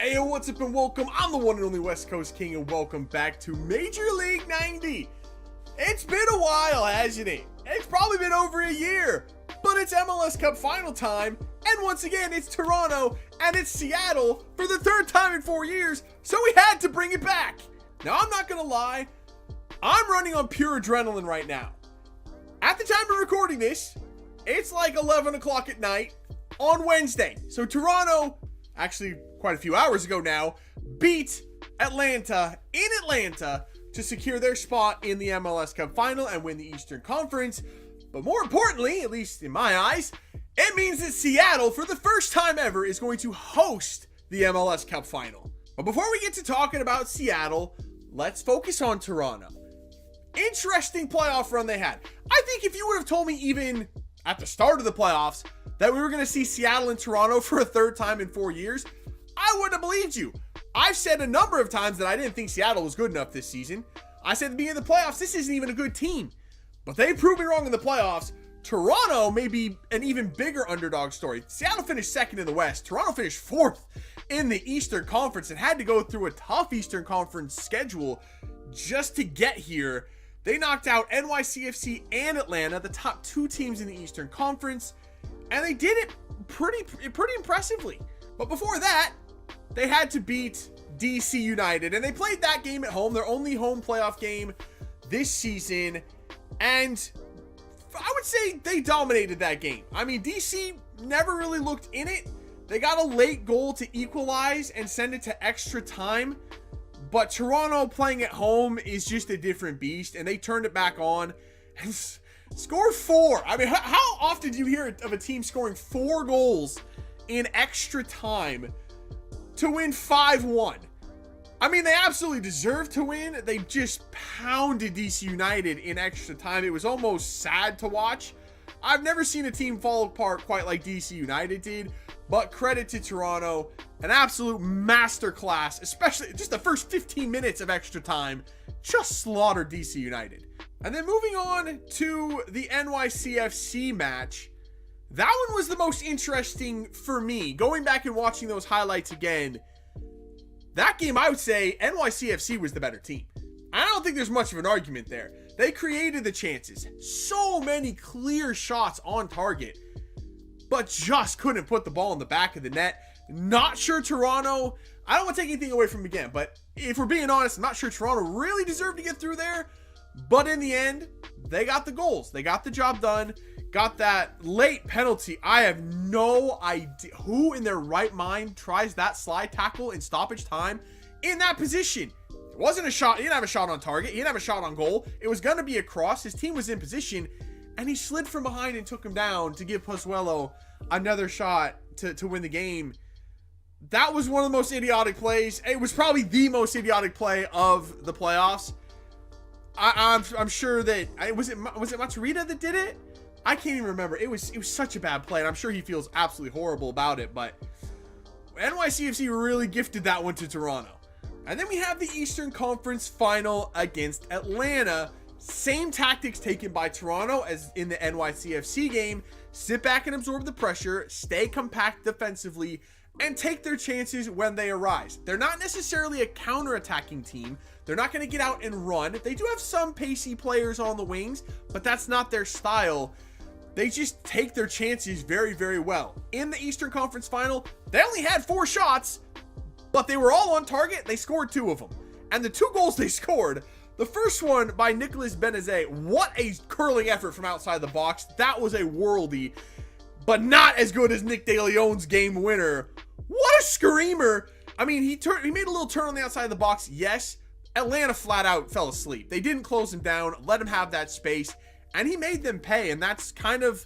Hey, what's up and welcome. I'm the one and only West Coast King and welcome back to Major League 90. It's been a while, hasn't it? It's probably been over a year, but it's MLS Cup final time, and once again, it's Toronto and it's Seattle for the third time in 4 years, so we had to bring it back. Now, I'm not gonna lie, I'm running on pure adrenaline right now. At the time of recording this, it's like 11 o'clock at night on Wednesday, so Toronto, actually quite a few hours ago now, beat Atlanta in Atlanta to secure their spot in the MLS Cup final and win the Eastern Conference. But more importantly, at least in my eyes, it means that Seattle, for the first time ever, is going to host the MLS Cup final. But before we get to talking about Seattle, let's focus on Toronto. Interesting playoff run they had. I think if you would have told me even at the start of the playoffs that we were going to see Seattle and Toronto for a third time in 4 years, I wouldn't have believed you. I've said a number of times that I didn't think Seattle was good enough this season. I said at the beginning of the playoffs, this isn't even a good team. But they proved me wrong in the playoffs. Toronto may be an even bigger underdog story. Seattle finished second in the West. Toronto finished fourth in the Eastern Conference and had to go through a tough Eastern Conference schedule just to get here. They knocked out NYC FC and Atlanta, the top two teams in the Eastern Conference, and they did it pretty impressively. But before that, they had to beat DC United, and they played that game at home, their only home playoff game this season, and I would say they dominated that game. I mean, DC never really looked in it. They got a late goal to equalize and send it to extra time, but Toronto playing at home is just a different beast, and they turned it back on and scored 4. I mean, how often do you hear of a team scoring 4 goals in extra time to win 5-1? I mean, they absolutely deserved to win. They just pounded DC United in extra time. It was almost sad to watch. I've never seen a team fall apart quite like DC United did, but credit to Toronto, an absolute masterclass, especially just the first 15 minutes of extra time, just slaughtered DC United. And then moving on to the NYC FC match, that one was the most interesting for me. Going back and watching those highlights again, that game, I would say NYC FC was the better team. I don't think there's much of an argument there. They created the chances. So many clear shots on target, but just couldn't put the ball in the back of the net. Not sure Toronto, I don't want to take anything away from them again, but if we're being honest, I'm not sure Toronto really deserved to get through there. But in the end, they got the goals. They got the job done. Got that late penalty. I have no idea who in their right mind tries that slide tackle in stoppage time in that position. It wasn't a shot. He didn't have a shot on target. He didn't have a shot on goal. It was going to be a cross. His team was in position, and he slid from behind and took him down to give Pozuelo another shot to win the game. That was one of the most idiotic plays. It was probably the most idiotic play of the playoffs. I'm sure that was it Matarrita that did it? I can't even remember. It was such a bad play, and I'm sure he feels absolutely horrible about it, but NYCFC really gifted that one to Toronto. And then we have the Eastern Conference final against Atlanta. Same tactics taken by Toronto as in the NYCFC game. Sit back and absorb the pressure, stay compact defensively, and take their chances when they arise. They're not necessarily a counter-attacking team. They're not going to get out and run. They do have some pacey players on the wings, but that's not their style. They just take their chances very, very well. In the Eastern Conference final, they only had 4 shots, but they were all on target. They scored 2 of them. And the 2 goals they scored, the first one by Nicolas Benezet, what a curling effort from outside the box. That was a worldie, but not as good as Nick De Leon's game winner. What a screamer. I mean, he made a little turn on the outside of the box, yes. Atlanta flat out fell asleep. They didn't close him down, let him have that space, and he made them pay. And that's kind of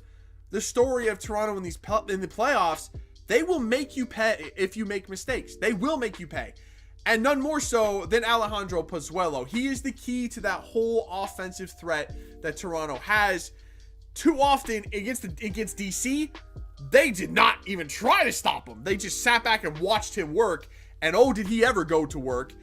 the story of Toronto in the playoffs. They will make you pay if you make mistakes. They will make you pay. And none more so than Alejandro Pozuelo. He is the key to that whole offensive threat that Toronto has. Too often against DC, they did not even try to stop him. They just sat back and watched him work. And oh, did he ever go to work.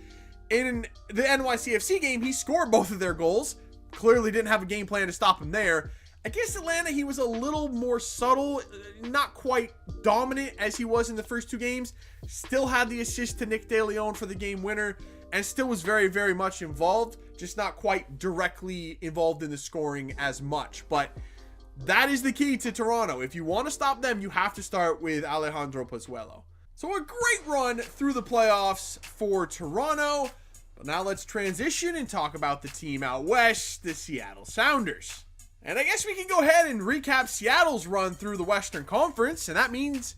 In the NYCFC game, he scored both of their goals. Clearly didn't have a game plan to stop him there. Against Atlanta, he was a little more subtle, not quite dominant as he was in the first 2 games. Still had the assist to Nick DeLeon for the game winner, and still was very, very much involved, just not quite directly involved in the scoring as much. But that is the key to Toronto. If you want to stop them, you have to start with Alejandro Pozuelo. So a great run through the playoffs for Toronto. But now let's transition and talk about the team out west, the Seattle Sounders. And I guess we can go ahead and recap Seattle's run through the Western Conference, and that means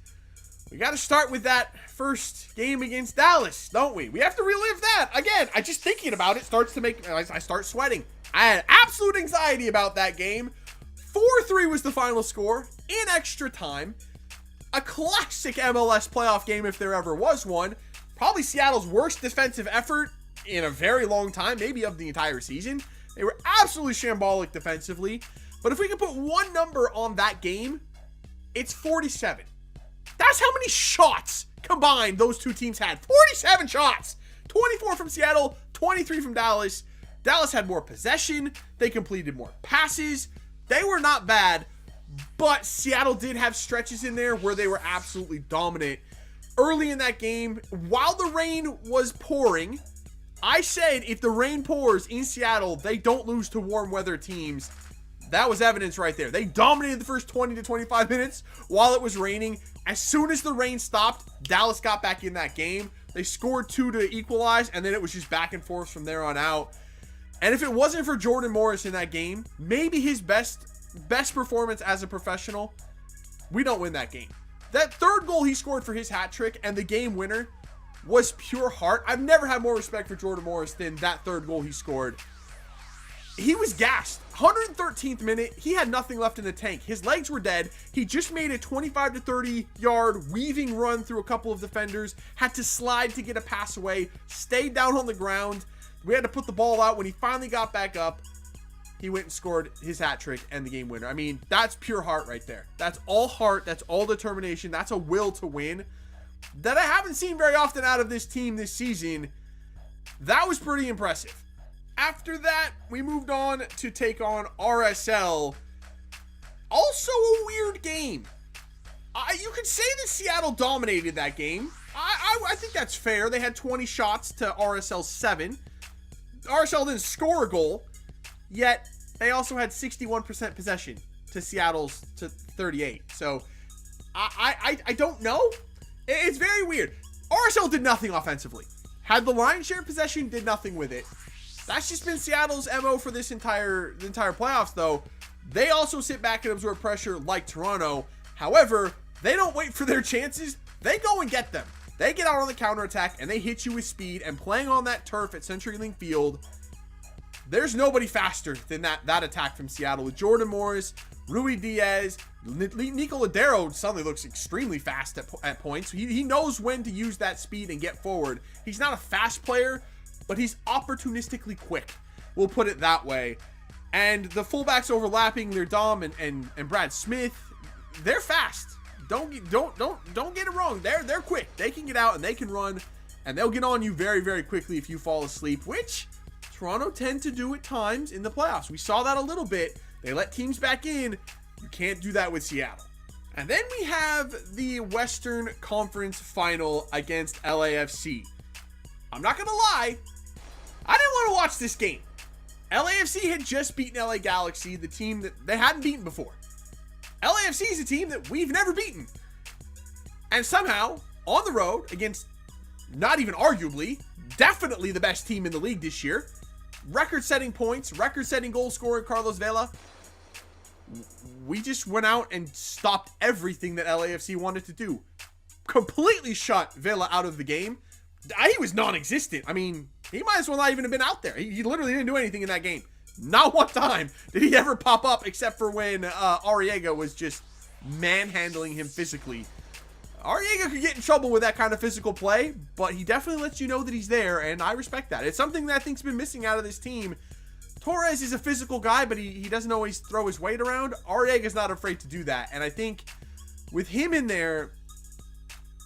we got to start with that first game against Dallas, don't we? We have to relive that. Again, I just thinking about it starts to make, I start sweating. I had absolute anxiety about that game. 4-3 was the final score in extra time. A classic MLS playoff game if there ever was one. Probably Seattle's worst defensive effort in a very long time, maybe of the entire season. They were absolutely shambolic defensively. But if we can put one number on that game, it's 47. That's how many shots combined those two teams had. 47 shots. 24 from Seattle, 23 from Dallas. Dallas had more possession. They completed more passes. They were not bad, but Seattle did have stretches in there where they were absolutely dominant. Early in that game, while the rain was pouring, I said if the rain pours in Seattle, they don't lose to warm weather teams. That was evidence right there. They dominated the first 20 to 25 minutes while it was raining. As soon as the rain stopped, Dallas got back in that game. They scored 2 to equalize, and then it was just back and forth from there on out. And if it wasn't for Jordan Morris in that game, maybe his best performance as a professional, we don't win that game. That third goal he scored for his hat trick and the game winner was pure heart. I've never had more respect for Jordan Morris than that third goal he scored. He was gassed. 113th minute, he had nothing left in the tank. His legs were dead. He just made a 25 to 30 yard weaving run through a couple of defenders, had to slide to get a pass away, stayed down on the ground. We had to put the ball out. When he finally got back up, he went and scored his hat trick and the game winner. I mean, that's pure heart right there. That's all heart. That's all determination. That's a will to win that I haven't seen very often out of this team this season. That was pretty impressive. After that, we moved on to take on RSL. Also a weird game. You could say that Seattle dominated that game. I think that's fair. They had 20 shots to RSL's 7. RSL didn't score a goal, yet they also had 61% possession to Seattle's to 38. So I don't know. It's very weird. RSL did nothing offensively. Had the lion's share possession, did nothing with it. That's just been Seattle's MO for the entire playoffs, though. They also sit back and absorb pressure like Toronto. However, they don't wait for their chances. They go and get them. They get out on the counterattack and they hit you with speed. And playing on that turf at CenturyLink Field, there's nobody faster than that attack from Seattle with Jordan Morris, Rui Diaz. Nico Ladero suddenly looks extremely fast at points. He knows when to use that speed and get forward. He's not a fast player, but he's opportunistically quick. We'll put it that way. And the fullbacks overlapping, they're Dom and Brad Smith. They're fast. Don't get it wrong. They're quick. They can get out and they can run, and they'll get on you very, very quickly if you fall asleep, which Toronto tend to do at times in the playoffs. We saw that a little bit. They let teams back in. You can't do that with Seattle. And then we have the Western Conference Final against LAFC. I'm not going to lie. I didn't want to watch this game. LAFC had just beaten LA Galaxy, the team that they hadn't beaten before. LAFC is a team that we've never beaten. And somehow, on the road, against not even arguably, definitely the best team in the league this year, record-setting points, record-setting goal scorer Carlos Vela, we just went out and stopped everything that LAFC wanted to do. Completely shut Vela out of the game. He was non-existent. I mean, he might as well not even have been out there. He literally didn't do anything in that game. Not one time did he ever pop up except for when Arriaga was just manhandling him physically. Arriaga could get in trouble with that kind of physical play, but he definitely lets you know that he's there, and I respect that. It's something that I think's been missing out of this team. Torres is a physical guy, but he doesn't always throw his weight around. Arriaga's not afraid to do that, and I think with him in there,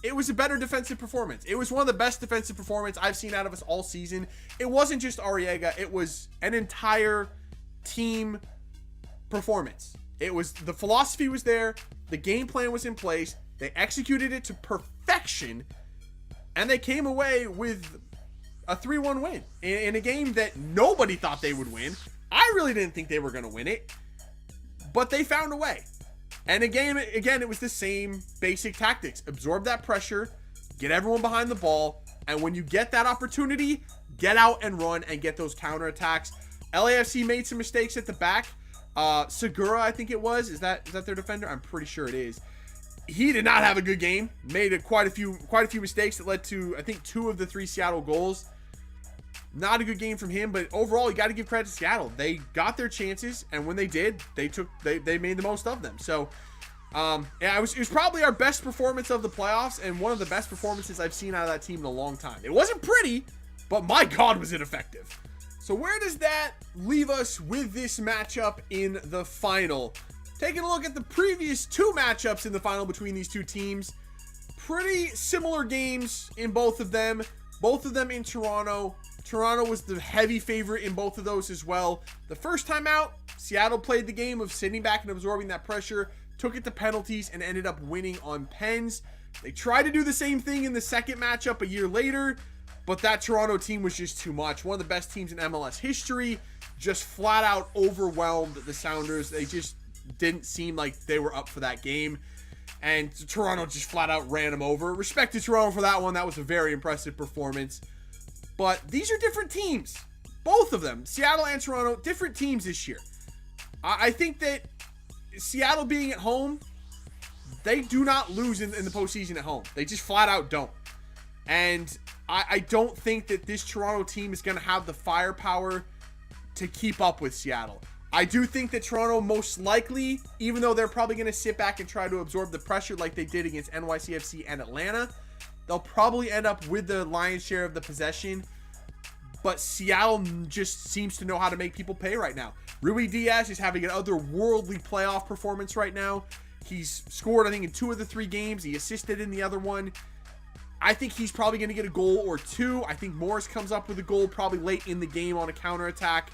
it was a better defensive performance. It was one of the best defensive performances I've seen out of us all season. It wasn't just Arriaga. It was an entire team performance. The philosophy was there. The game plan was in place. They executed it to perfection. And they came away with a 3-1 win in a game that nobody thought they would win. I really didn't think they were going to win it, but they found a way. And again, it was the same basic tactics. Absorb that pressure, get everyone behind the ball, and when you get that opportunity, get out and run and get those counterattacks. LAFC made some mistakes at the back. Segura, I think it was. Is that their defender? I'm pretty sure it is. He did not have a good game. Made quite a few mistakes that led to, I think, 2 of the 3 Seattle goals. Not a good game from him, but overall, you got to give credit to Seattle. They got their chances, and when they did, they made the most of them. So, yeah, it was probably our best performance of the playoffs, and one of the best performances I've seen out of that team in a long time. It wasn't pretty, but my God, was it effective. So where does that leave us with this matchup in the final? Taking a look at the previous 2 matchups in the final between these 2 teams. Pretty similar games in both of them. Both of them in Toronto. Toronto was the heavy favorite in both of those as well. The first time out, Seattle played the game of sitting back and absorbing that pressure, took it to penalties, and ended up winning on pens. They tried to do the same thing in the second matchup a year later, but that Toronto team was just too much. One of the best teams in MLS history, just flat out overwhelmed the Sounders. They just didn't seem like they were up for that game, and Toronto just flat out ran them over. Respect to Toronto for that one. That was a very impressive performance. But these are different teams. Both of them, Seattle and Toronto, different teams this year. I think that Seattle being at home, they do not lose in the postseason at home. They just flat out don't. And I don't think that this Toronto team is going to have the firepower to keep up with Seattle. I do think that Toronto most likely, even though they're probably going to sit back and try to absorb the pressure like they did against NYC FC and Atlanta, they'll probably end up with the lion's share of the possession. But Seattle just seems to know how to make people pay right now. Rui Diaz is having an otherworldly playoff performance right now. He's scored, I think, in 2 of the 3 games. He assisted in the other one. I think he's probably going to get a goal or 2. I think Morris comes up with a goal probably late in the game on a counterattack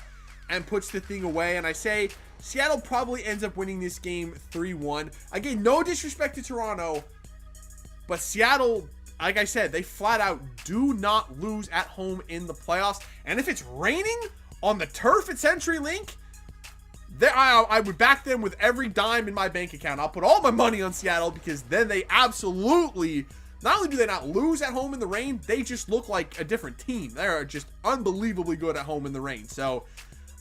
and puts the thing away. And I say Seattle probably ends up winning this game 3-1. Again, no disrespect to Toronto, but Seattle, like I said, they flat out do not lose at home in the playoffs. And if it's raining on the turf at CenturyLink, I would back them with every dime in my bank account. I'll put all my money on Seattle, because then they absolutely, not only do they not lose at home in the rain, they just look like a different team. They are just unbelievably good at home in the rain. So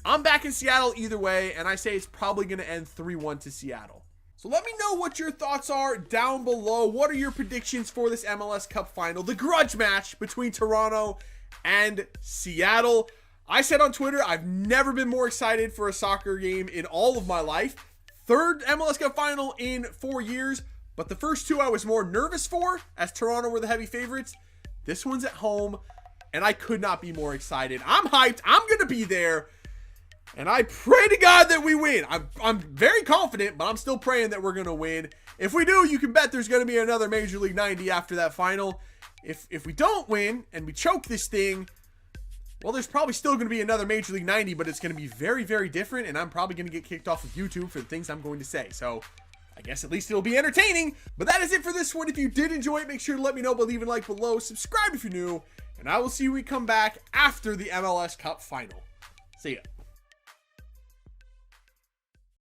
I'm backing Seattle either way, and I say it's probably going to end 3-1 to Seattle. So let me know what your thoughts are down below. What are your predictions for this MLS Cup final, the grudge match between Toronto and Seattle? I said on Twitter, I've never been more excited for a soccer game in all of my life. 3rd MLS Cup final in 4 years, but the first 2 I was more nervous for, as Toronto were the heavy favorites. This one's at home, and I could not be more excited. I'm hyped. I'm going to be there. And I pray to God that we win. I'm very confident, but I'm still praying that we're going to win. If we do, you can bet there's going to be another Major League 90 after that final. If we don't win and we choke this thing, well, there's probably still going to be another Major League 90, but it's going to be very, very different, and I'm probably going to get kicked off of YouTube for the things I'm going to say. So I guess at least it'll be entertaining. But that is it for this one. If you did enjoy it, make sure to let me know by leaving a like below. Subscribe if you're new, and I will see you when we come back after the MLS Cup final. See ya.